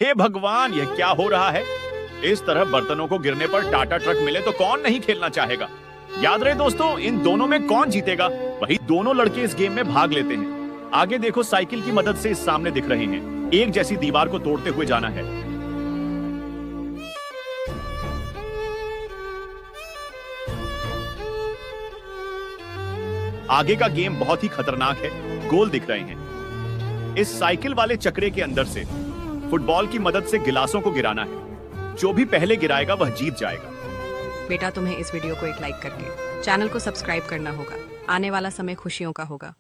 हे भगवान, यह क्या हो रहा है? इस तरह बर्तनों को गिरने पर टाटा ट्रक मिले तो कौन नहीं खेलना चाहेगा। याद रहे दोस्तों, इन दोनों में कौन जीतेगा? वही दोनों लड़के इस गेम में भाग लेते हैं। आगे देखो, साइकिल की मदद से इस सामने दिख रहे हैं। एक जैसी दीवार को तोड़ते हुए जाना है। आगे का गेम बहुत ही खतरनाक है। गोल दिख रहे हैं। इस साइकिल वाले चक्रे के अंदर से फुटबॉल की मदद से गिलासों को गिराना है। जो भी पहले गिराएगा वह जीत जाएगा। बेटा, तुम्हें इस वीडियो को एक लाइक करके चैनल को सब्सक्राइब करना होगा। आने वाला समय खुशियों का होगा।